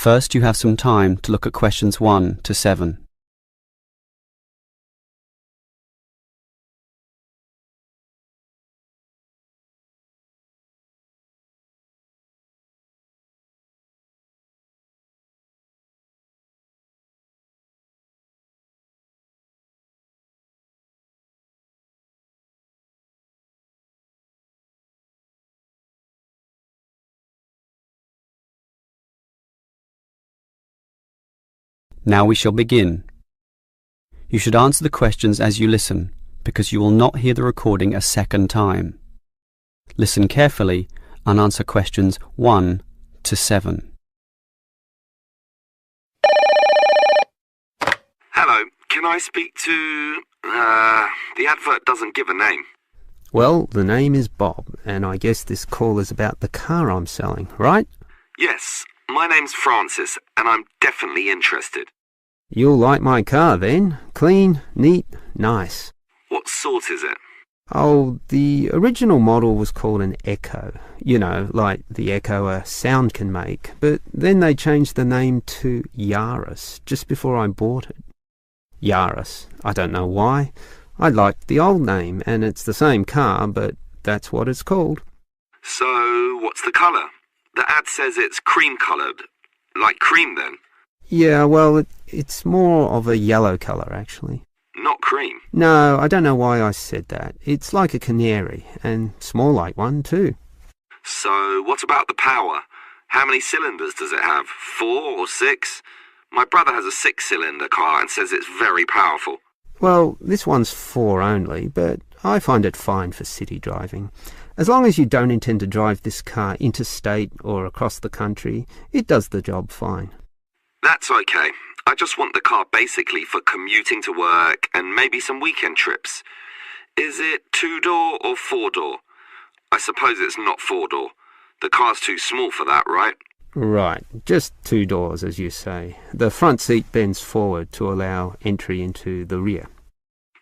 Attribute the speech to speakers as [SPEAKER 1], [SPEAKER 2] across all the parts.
[SPEAKER 1] First, you have some time to look at questions 1 to 7. Now we shall begin. You should answer the questions as you listen, because you will not hear the recording a second time. Listen carefully and answer questions 1 to 7.
[SPEAKER 2] Hello, can I speak to... the advert doesn't give a name.
[SPEAKER 3] Well, the name is Bob, and I guess this call is about the car I'm selling, right?
[SPEAKER 2] Yes, my name's Francis, and I'm definitely interested.
[SPEAKER 3] You'll like my car then. Clean, neat, nice.
[SPEAKER 2] What sort is it?
[SPEAKER 3] Oh, the original model was called an Echo. You know, like the echo a sound can make. But then they changed the name to Yaris just before I bought it. Yaris. I don't know why. I liked the old name, and it's the same car, but that's what it's called.
[SPEAKER 2] So, what's the colour? The ad says it's cream-coloured. Like cream, then?
[SPEAKER 3] Yeah, well, it's more of a yellow colour, actually.
[SPEAKER 2] Not cream?
[SPEAKER 3] No, I don't know why I said that. It's like a canary, and small like one, too.
[SPEAKER 2] So, what about the power? How many cylinders does it have? 4 or 6? My brother has a 6-cylinder car and says it's very powerful.
[SPEAKER 3] Well, this one's 4 only, but I find it fine for city driving. As long as you don't intend to drive this car interstate or across the country, it does the job fine.
[SPEAKER 2] That's okay. I just want the car basically for commuting to work and maybe some weekend trips. Is it 2-door or 4-door? I suppose it's not 4-door. The car's too small for that, right?
[SPEAKER 3] Right, just 2 doors, as you say. The front seat bends forward to allow entry into the rear.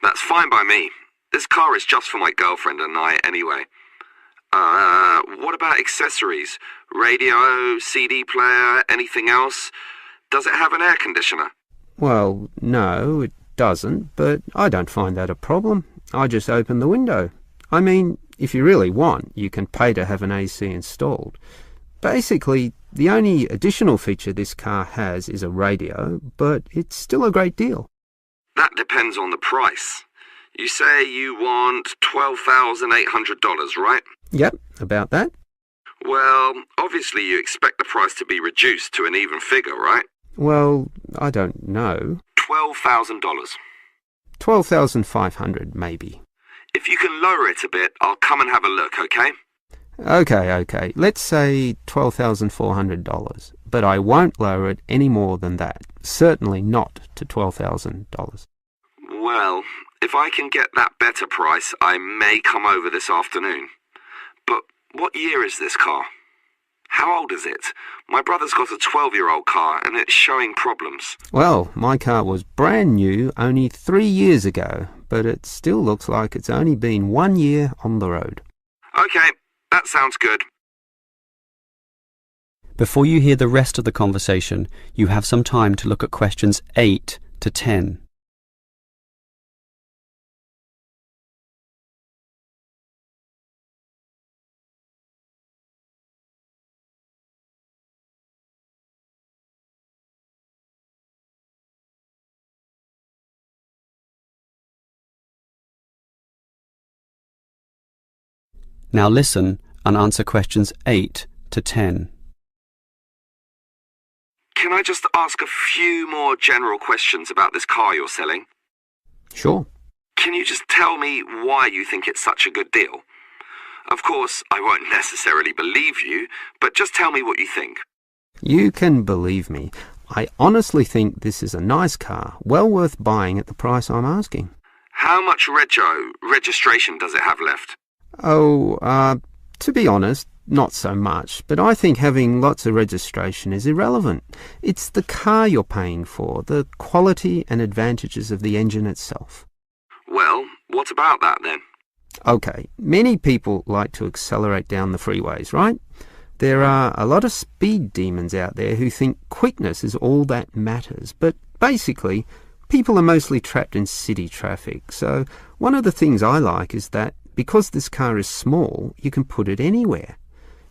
[SPEAKER 2] That's fine by me. This car is just for my girlfriend and I anyway. What about accessories? Radio, CD player, anything else? Does it have an air conditioner?
[SPEAKER 3] Well, no, it doesn't, but I don't find that a problem. I just open the window. I mean, if you really want, you can pay to have an AC installed. Basically, the only additional feature this car has is a radio, but it's still a great deal.
[SPEAKER 2] That depends on the price. You say you want $12,800, right?
[SPEAKER 3] Yep, about that.
[SPEAKER 2] Well, obviously you expect the price to be reduced to an even figure, right?
[SPEAKER 3] Well, I don't know.
[SPEAKER 2] $12,000.
[SPEAKER 3] $12,500, maybe.
[SPEAKER 2] If you can lower it a bit, I'll come and have a look, okay?
[SPEAKER 3] Okay. Let's say $12,400, but I won't lower it any more than that. Certainly not to $12,000.
[SPEAKER 2] Well, if I can get that better price, I may come over this afternoon. But what year is this car? How old is it? My brother's got a 12-year-old car and it's showing problems.
[SPEAKER 3] Well, my car was brand new only 3 years ago, but it still looks like it's only been 1 year on the road.
[SPEAKER 2] Okay, that sounds good.
[SPEAKER 1] Before you hear the rest of the conversation, you have some time to look at questions 8 to 10. Now listen and answer questions 8 to 10.
[SPEAKER 2] Can I just ask a few more general questions about this car you're selling?
[SPEAKER 3] Sure.
[SPEAKER 2] Can you just tell me why you think it's such a good deal? Of course, I won't necessarily believe you, but just tell me what you think.
[SPEAKER 3] You can believe me. I honestly think this is a nice car, well worth buying at the price I'm asking.
[SPEAKER 2] How much registration does it have left?
[SPEAKER 3] To be honest, not so much, but I think having lots of registration is irrelevant. It's the car you're paying for, the quality and advantages of the engine itself.
[SPEAKER 2] Well, what about that then?
[SPEAKER 3] Okay, many people like to accelerate down the freeways, right? There are a lot of speed demons out there who think quickness is all that matters, but basically, people are mostly trapped in city traffic. So one of the things I like is that because this car is small, you can put it anywhere.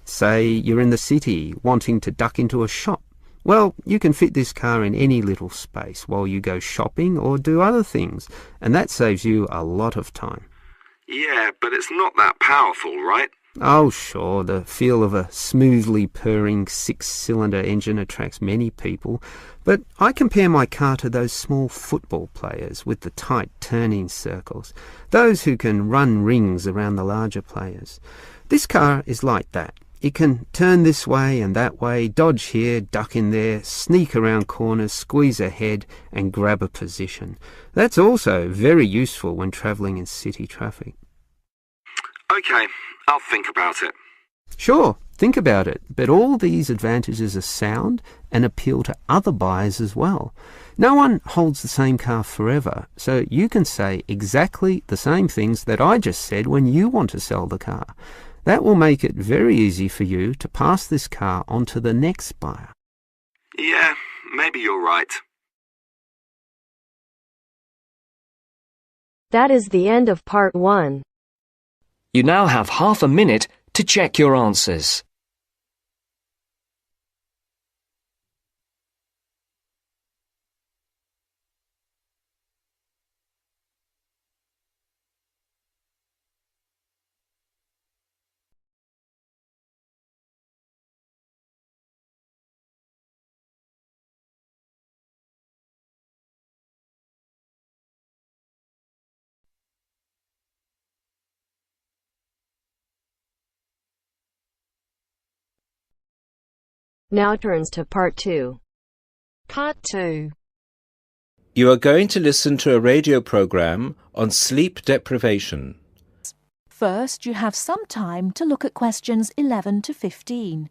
[SPEAKER 3] Say you're in the city wanting to duck into a shop. Well, you can fit this car in any little space while you go shopping or do other things, and that saves you a lot of time.
[SPEAKER 2] Yeah, but it's not that powerful, right?
[SPEAKER 3] Oh, sure, the feel of a smoothly purring six-cylinder engine attracts many people, but I compare my car to those small football players with the tight turning circles, those who can run rings around the larger players. This car is like that. It can turn this way and that way, dodge here, duck in there, sneak around corners, squeeze ahead and grab a position. That's also very useful when travelling in city traffic.
[SPEAKER 2] Okay, I'll think about it.
[SPEAKER 3] Sure, think about it, but all these advantages are sound and appeal to other buyers as well. No one holds the same car forever, so you can say exactly the same things that I just said when you want to sell the car. That will make it very easy for you to pass this car on to the next buyer.
[SPEAKER 2] Yeah, maybe you're right.
[SPEAKER 4] That is the end of part 1.
[SPEAKER 5] You now have half a minute to check your answers.
[SPEAKER 4] Now turns to part 2.
[SPEAKER 6] Part 2.
[SPEAKER 7] You are going to listen to a radio program on sleep deprivation.
[SPEAKER 6] First, you have some time to look at questions 11 to 15.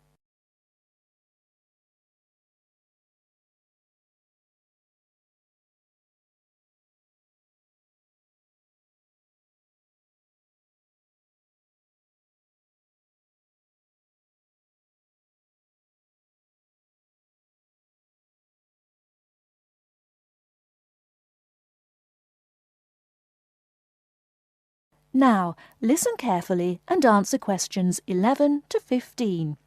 [SPEAKER 6] Now, listen carefully and answer questions 11 to 15.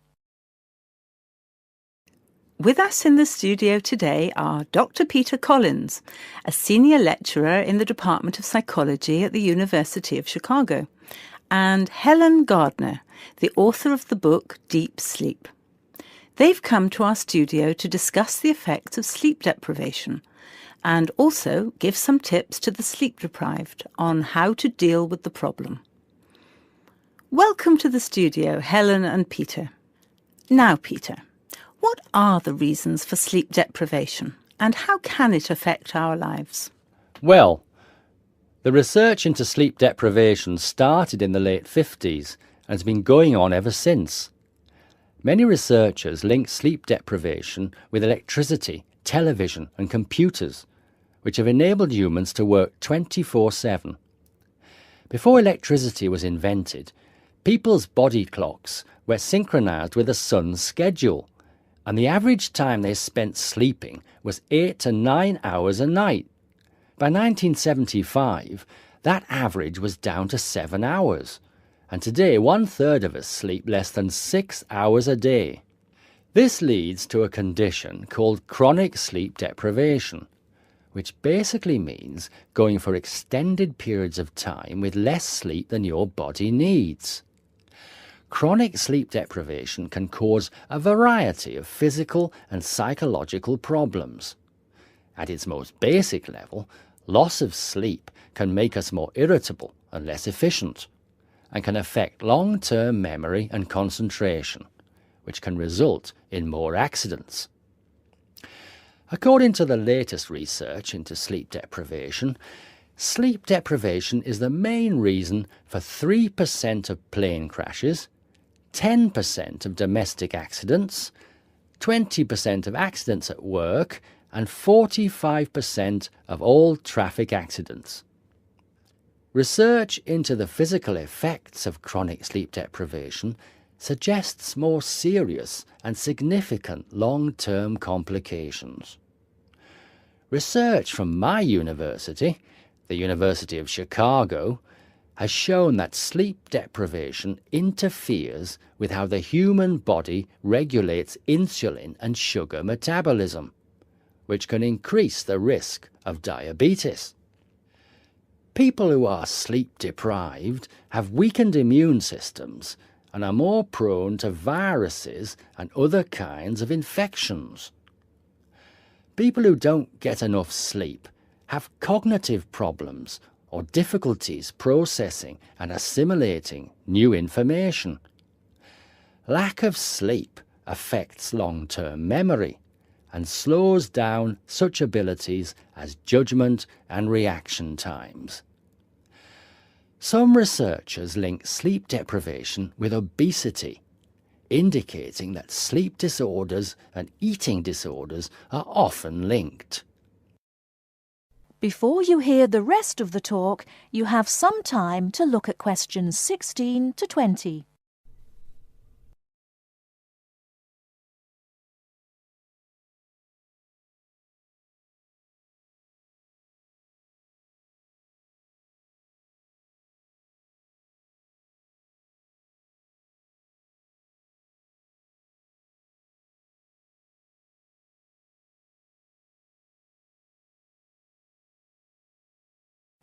[SPEAKER 8] With us in the studio today are Dr. Peter Collins, a senior lecturer in the Department of Psychology at the University of Chicago, and Helen Gardner, the author of the book Deep Sleep. They've come to our studio to discuss the effects of sleep deprivation and also give some tips to the sleep-deprived on how to deal with the problem. Welcome to the studio, Helen and Peter. Now, Peter, what are the reasons for sleep deprivation and how can it affect our lives?
[SPEAKER 9] Well, the research into sleep deprivation started in the late 50s and has been going on ever since. Many researchers link sleep deprivation with electricity, television and computers, which have enabled humans to work 24/7. Before electricity was invented, people's body clocks were synchronized with the sun's schedule, and the average time they spent sleeping was 8 to 9 hours a night. By 1975, that average was down to 7 hours, and today 1/3 of us sleep less than 6 hours a day. This leads to a condition called chronic sleep deprivation, which basically means going for extended periods of time with less sleep than your body needs. Chronic sleep deprivation can cause a variety of physical and psychological problems. At its most basic level, loss of sleep can make us more irritable and less efficient, and can affect long-term memory and concentration, which can result in more accidents. According to the latest research into sleep deprivation is the main reason for 3% of plane crashes, 10% of domestic accidents, 20% of accidents at work, and 45% of all traffic accidents. Research into the physical effects of chronic sleep deprivation suggests more serious and significant long-term complications. Research from my university, the University of Chicago, has shown that sleep deprivation interferes with how the human body regulates insulin and sugar metabolism, which can increase the risk of diabetes. People who are sleep deprived have weakened immune systems and are more prone to viruses and other kinds of infections. People who don't get enough sleep have cognitive problems or difficulties processing and assimilating new information. Lack of sleep affects long-term memory and slows down such abilities as judgment and reaction times. Some researchers link sleep deprivation with obesity, indicating that sleep disorders and eating disorders are often linked.
[SPEAKER 6] Before you hear the rest of the talk, you have some time to look at questions 16 to 20.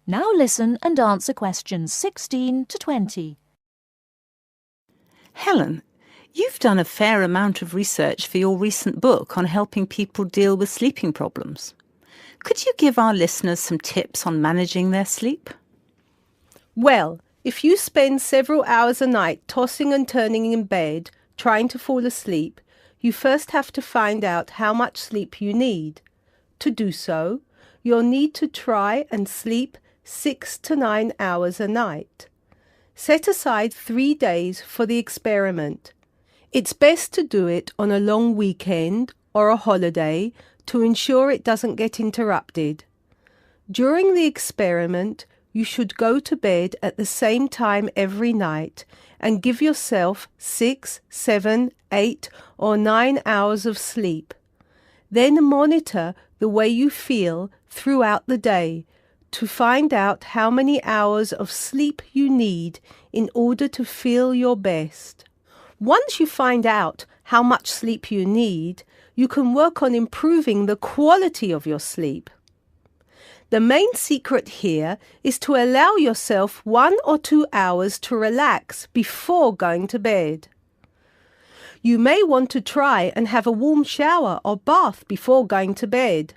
[SPEAKER 6] Now listen and answer questions 16 to 20.
[SPEAKER 8] Helen, you've done a fair amount of research for your recent book on helping people deal with sleeping problems. Could you give our listeners some tips on managing their sleep?
[SPEAKER 10] Well, if you spend several hours a night tossing and turning in bed, trying to fall asleep, you first have to find out how much sleep you need. To do so, you'll need to try and sleep 6 to 9 hours a night. Set aside 3 days for the experiment. It's best to do it on a long weekend or a holiday to ensure it doesn't get interrupted. During the experiment, you should go to bed at the same time every night and give yourself 6, 7, 8 or 9 hours of sleep. Then monitor the way you feel throughout the day to find out how many hours of sleep you need in order to feel your best. Once you find out how much sleep you need, you can work on improving the quality of your sleep. The main secret here is to allow yourself 1 or 2 hours to relax before going to bed. You may want to try and have a warm shower or bath before going to bed.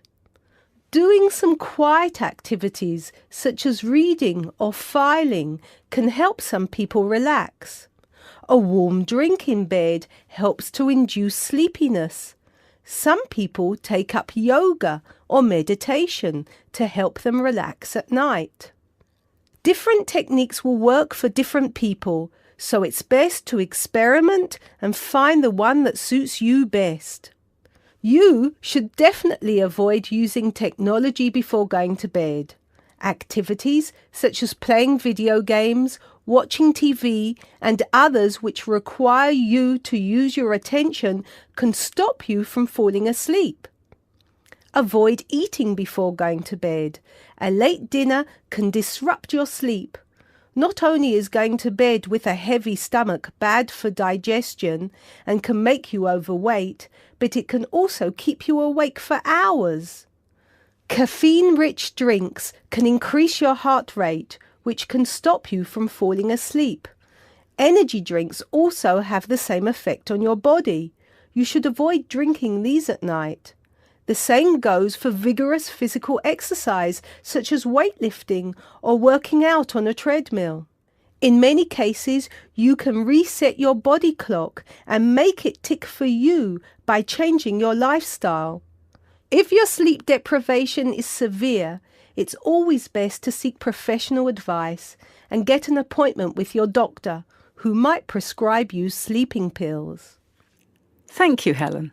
[SPEAKER 10] Doing some quiet activities such as reading or filing can help some people relax. A warm drink in bed helps to induce sleepiness. Some people take up yoga or meditation to help them relax at night. Different techniques will work for different people, so it's best to experiment and find the one that suits you best. You should definitely avoid using technology before going to bed. Activities such as playing video games, watching TV, and others which require you to use your attention can stop you from falling asleep. Avoid eating before going to bed. A late dinner can disrupt your sleep. Not only is going to bed with a heavy stomach bad for digestion and can make you overweight, but it can also keep you awake for hours. Caffeine-rich drinks can increase your heart rate, which can stop you from falling asleep. Energy drinks also have the same effect on your body. You should avoid drinking these at night. The same goes for vigorous physical exercise, such as weightlifting or working out on a treadmill. In many cases, you can reset your body clock and make it tick for you by changing your lifestyle. If your sleep deprivation is severe, it's always best to seek professional advice and get an appointment with your doctor, who might prescribe you sleeping pills.
[SPEAKER 8] Thank you, Helen.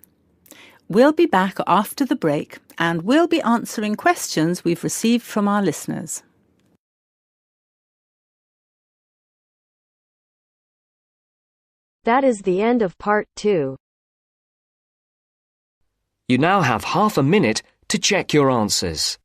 [SPEAKER 8] We'll be back after the break and we'll be answering questions we've received from our listeners.
[SPEAKER 4] That is the end of part 2.
[SPEAKER 5] You now have half a minute to check your answers.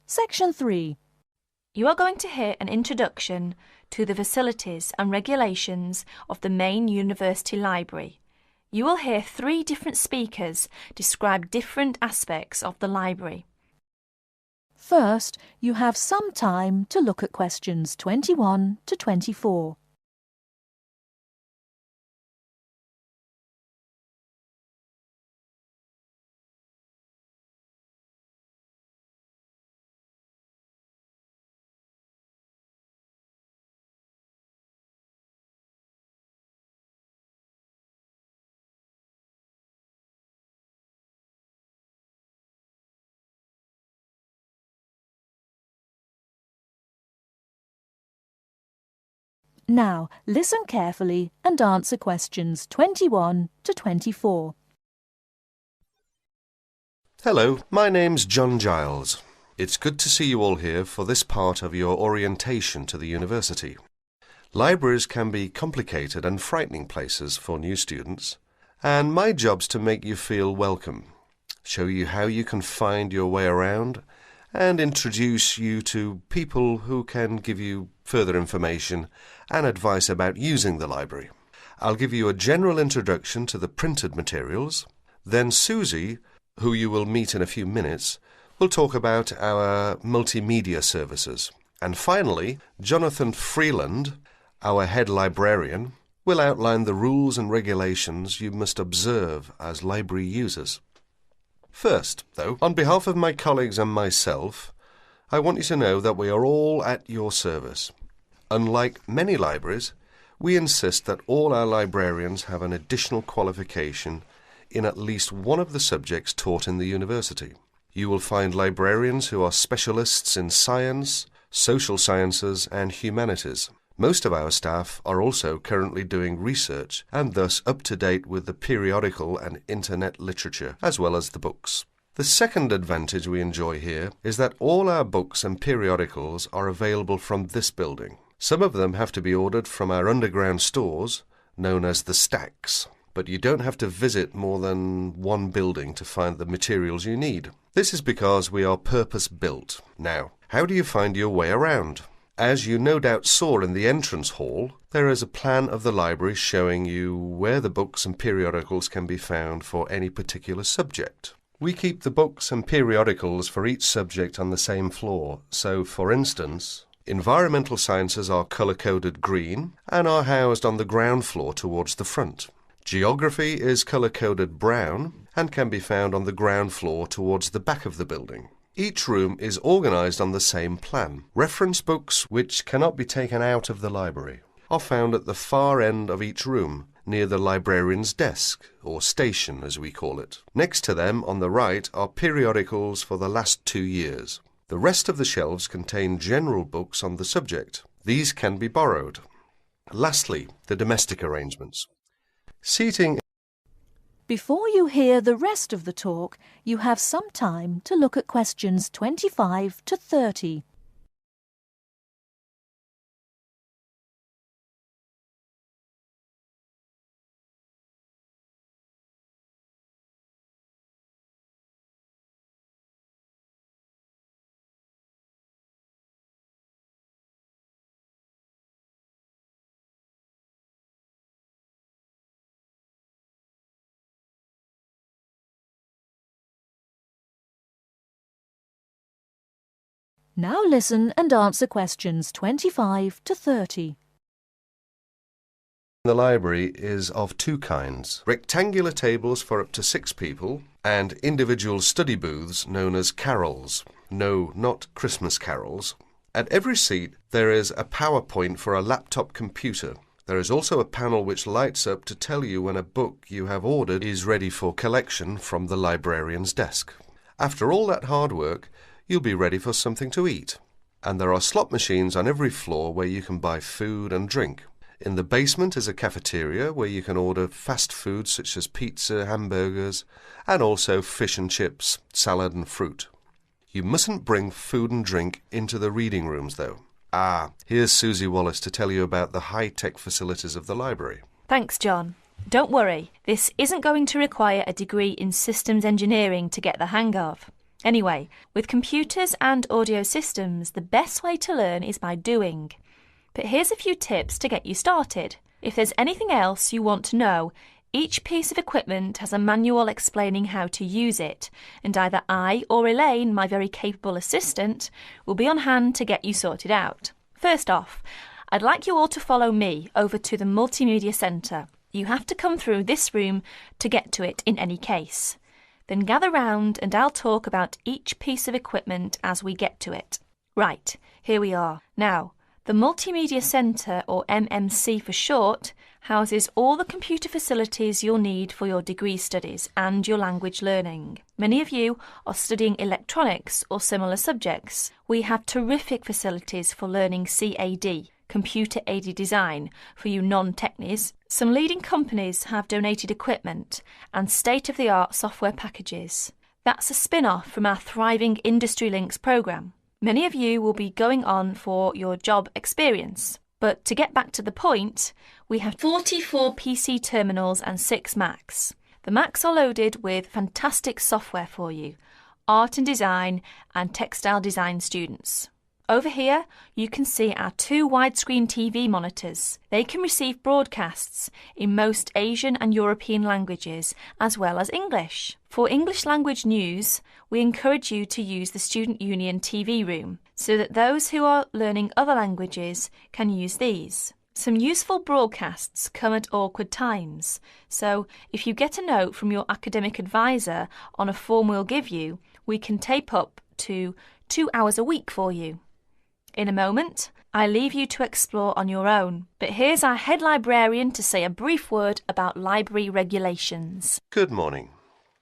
[SPEAKER 6] Section 3.
[SPEAKER 11] You are going to hear an introduction to the facilities and regulations of the main university library. You will hear 3 different speakers describe different aspects of the library.
[SPEAKER 6] First, you have some time to look at questions 21 to 24. Now, listen carefully and answer questions 21 to 24.
[SPEAKER 12] Hello, my name's John Giles. It's good to see you all here for this part of your orientation to the university. Libraries can be complicated and frightening places for new students, and my job's to make you feel welcome, show you how you can find your way around, and introduce you to people who can give you further information and advice about using the library. I'll give you a general introduction to the printed materials, then Susie, who you will meet in a few minutes, will talk about our multimedia services. And finally, Jonathan Freeland, our head librarian, will outline the rules and regulations you must observe as library users. First, though, on behalf of my colleagues and myself, I want you to know that we are all at your service. Unlike many libraries, we insist that all our librarians have an additional qualification in at least one of the subjects taught in the university. You will find librarians who are specialists in science, social sciences and humanities. Most of our staff are also currently doing research and thus up to date with the periodical and internet literature, as well as the books. The second advantage we enjoy here is that all our books and periodicals are available from this building. Some of them have to be ordered from our underground stores, known as the stacks, but you don't have to visit more than one building to find the materials you need. This is because we are purpose-built. Now, how do you find your way around? As you no doubt saw in the entrance hall, there is a plan of the library showing you where the books and periodicals can be found for any particular subject. We keep the books and periodicals for each subject on the same floor, so for instance, environmental sciences are colour-coded green and are housed on the ground floor towards the front. Geography is colour-coded brown and can be found on the ground floor towards the back of the building. Each room is organised on the same plan. Reference books, which cannot be taken out of the library, are found at the far end of each room, near the librarian's desk, or station as we call it. Next to them, on the right, are periodicals for the last 2 years. The rest of the shelves contain general books on the subject. These can be borrowed. Lastly, the domestic arrangements. Seating.
[SPEAKER 6] Before you hear the rest of the talk, you have some time to look at questions 25 to 30. Now listen and answer questions 25 to 30.
[SPEAKER 12] The library is of 2 kinds: rectangular tables for up to 6 people and individual study booths known as carrels. No, not Christmas carols. At every seat there is a PowerPoint for a laptop computer. There is also a panel which lights up to tell you when a book you have ordered is ready for collection from the librarian's desk. After all that hard work, you'll be ready for something to eat. And there are slot machines on every floor where you can buy food and drink. In the basement is a cafeteria where you can order fast food such as pizza, hamburgers, and also fish and chips, salad and fruit. You mustn't bring food and drink into the reading rooms, though. Here's Susie Wallace to tell you about the high-tech facilities of the library.
[SPEAKER 11] Thanks, John. Don't worry, this isn't going to require a degree in systems engineering to get the hang of. Anyway, with computers and audio systems, the best way to learn is by doing. But here's a few tips to get you started. If there's anything else you want to know, each piece of equipment has a manual explaining how to use it, and either I or Elaine, my very capable assistant, will be on hand to get you sorted out. First off, I'd like you all to follow me over to the Multimedia Centre. You have to come through this room to get to it in any case. Then gather round and I'll talk about each piece of equipment as we get to it. Right, here we are. Now, the Multimedia Centre, or MMC for short, houses all the computer facilities you'll need for your degree studies and your language learning. Many of you are studying electronics or similar subjects. We have terrific facilities for learning CAD, computer-aided design, for you non-technies. Some leading companies have donated equipment and state-of-the-art software packages. That's a spin-off from our thriving Industry Links programme. Many of you will be going on for your job experience. But to get back to the point, we have 44 PC terminals and 6 Macs. The Macs are loaded with fantastic software for you, art and design and textile design students. Over here, you can see our 2 widescreen TV monitors. They can receive broadcasts in most Asian and European languages, as well as English. For English language news, we encourage you to use the Student Union TV room, so that those who are learning other languages can use these. Some useful broadcasts come at awkward times, so if you get a note from your academic advisor on a form we'll give you, we can tape up to 2 hours a week for you. In a moment, I leave you to explore on your own, but here's our head librarian to say a brief word about library regulations.
[SPEAKER 12] Good morning.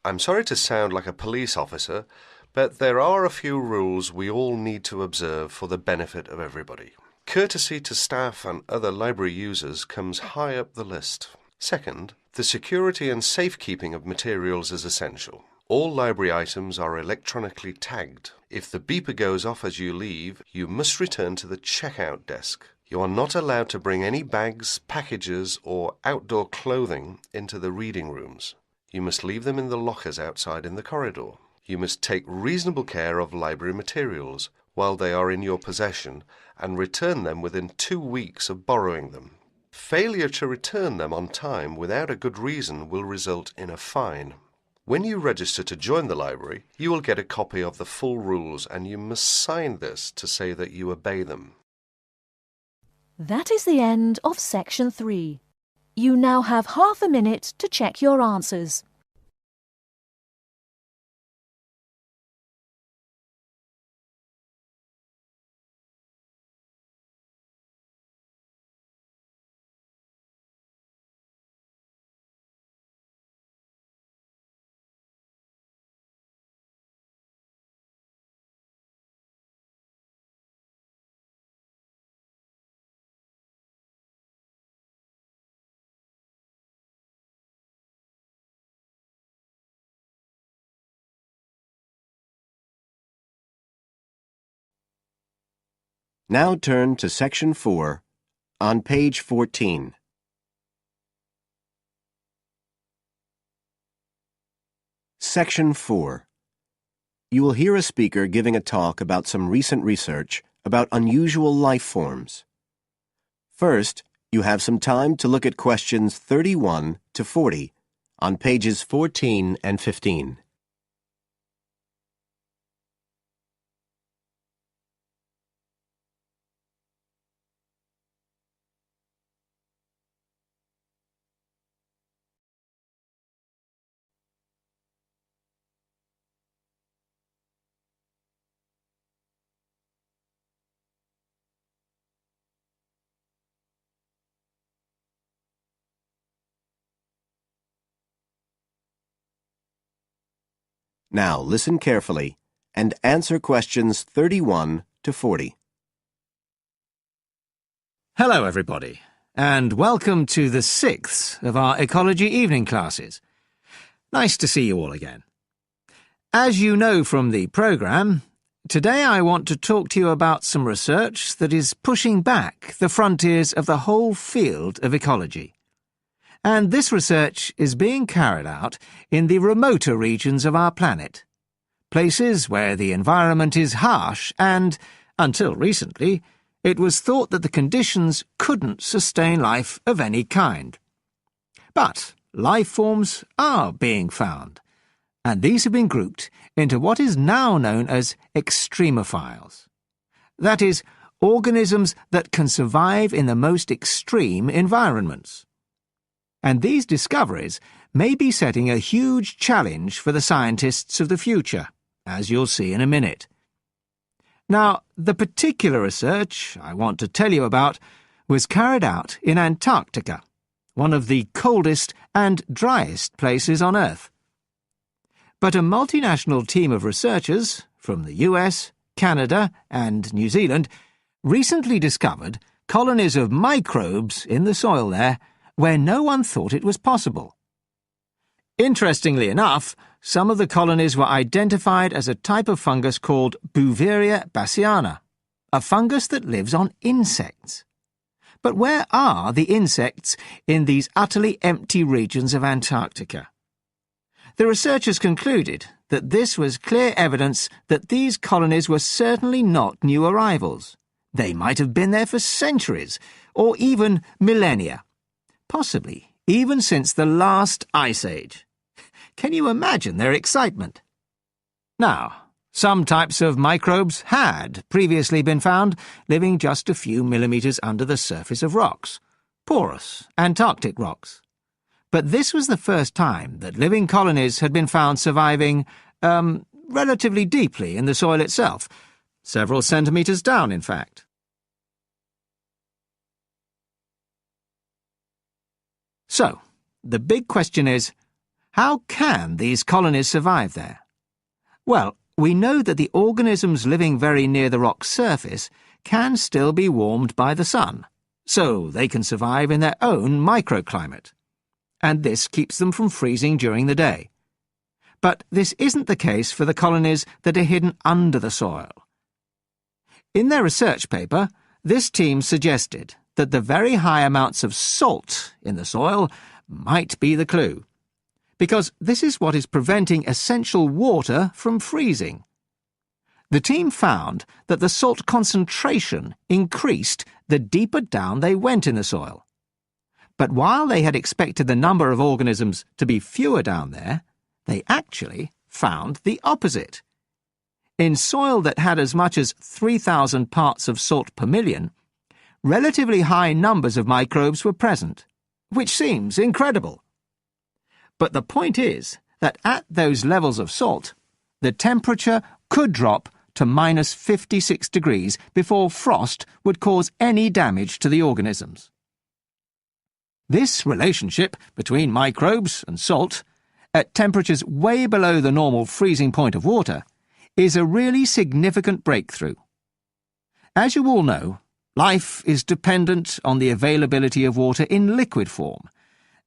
[SPEAKER 12] I'm sorry to sound like a police officer, but there are a few rules we all need to observe for the benefit of everybody. Courtesy to staff and other library users comes high up the list. Second, the security and safekeeping of materials is essential. All library items are electronically tagged. If the beeper goes off as you leave, you must return to the checkout desk. You are not allowed to bring any bags, packages, or outdoor clothing into the reading rooms. You must leave them in the lockers outside in the corridor. You must take reasonable care of library materials while they are in your possession and return them within 2 weeks of borrowing them. Failure to return them on time without a good reason will result in a fine. When you register to join the library, you will get a copy of the full rules and you must sign this to say that you obey them.
[SPEAKER 6] That is the end of section 3. You now have half a minute to check your answers.
[SPEAKER 13] Now turn to Section 4 on page 14. Section 4. You will hear a speaker giving a talk about some recent research about unusual life forms. First, you have some time to look at questions 31 to 40 on pages 14 and 15. Now listen carefully and answer questions 31 to 40.
[SPEAKER 14] Hello, everybody, and welcome to the 6th of our ecology evening classes. Nice to see you all again. As you know from the programme, today I want to talk to you about some research that is pushing back the frontiers of the whole field of ecology. And this research is being carried out in the remoter regions of our planet, places where the environment is harsh and, until recently, it was thought that the conditions couldn't sustain life of any kind. But life forms are being found, and these have been grouped into what is now known as extremophiles. That is, organisms that can survive in the most extreme environments. And these discoveries may be setting a huge challenge for the scientists of the future, as you'll see in a minute. Now, the particular research I want to tell you about was carried out in Antarctica, one of the coldest and driest places on Earth. But a multinational team of researchers from the US, Canada, and New Zealand recently discovered colonies of microbes in the soil there where no one thought it was possible. Interestingly enough, some of the colonies were identified as a type of fungus called Bouveria bassiana, a fungus that lives on insects. But where are the insects in these utterly empty regions of Antarctica? The researchers concluded that this was clear evidence that these colonies were certainly not new arrivals. They might have been there for centuries, or even millennia, possibly even since the last ice age. Can you imagine their excitement? Now, some types of microbes had previously been found living just a few millimetres under the surface of rocks, porous Antarctic rocks. But this was the first time that living colonies had been found surviving, relatively deeply in the soil itself, several centimetres down, in fact. So, the big question is, how can these colonies survive there? Well, we know that the organisms living very near the rock's surface can still be warmed by the sun, so they can survive in their own microclimate. And this keeps them from freezing during the day. But this isn't the case for the colonies that are hidden under the soil. In their research paper, this team suggested that the very high amounts of salt in the soil might be the clue, because this is what is preventing essential water from freezing. The team found that the salt concentration increased the deeper down they went in the soil. But while they had expected the number of organisms to be fewer down there, they actually found the opposite. In soil that had as much as 3,000 parts of salt per million, relatively high numbers of microbes were present, which seems incredible. But the point is that at those levels of salt, the temperature could drop to minus 56 degrees before frost would cause any damage to the organisms. This relationship between microbes and salt, at temperatures way below the normal freezing point of water, is a really significant breakthrough. As you all know, life is dependent on the availability of water in liquid form,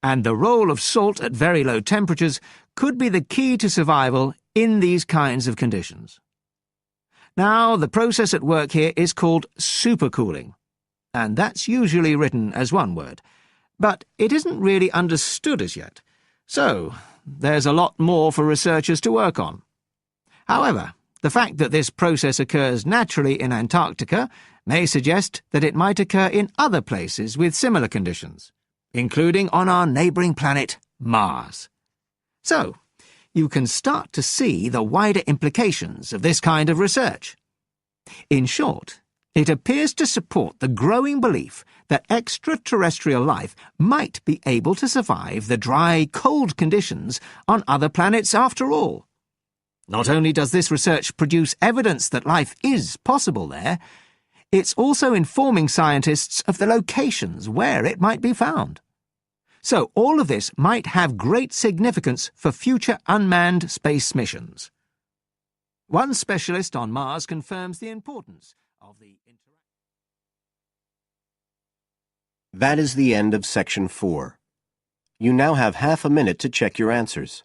[SPEAKER 14] and the role of salt at very low temperatures could be the key to survival in these kinds of conditions. Now, the process at work here is called supercooling, and that's usually written as one word. But it isn't really understood as yet, so there's a lot more for researchers to work on. However, the fact that this process occurs naturally in Antarctica may suggest that it might occur in other places with similar conditions, including on our neighbouring planet, Mars. So, you can start to see the wider implications of this kind of research. In short, it appears to support the growing belief that extraterrestrial life might be able to survive the dry, cold conditions on other planets after all. Not only does this research produce evidence that life is possible there, it's also informing scientists of the locations where it might be found. So all of this might have great significance for future unmanned space missions. One specialist on Mars confirms the importance of the interaction.
[SPEAKER 13] That is the end of section 4. You now have half a minute to check your answers.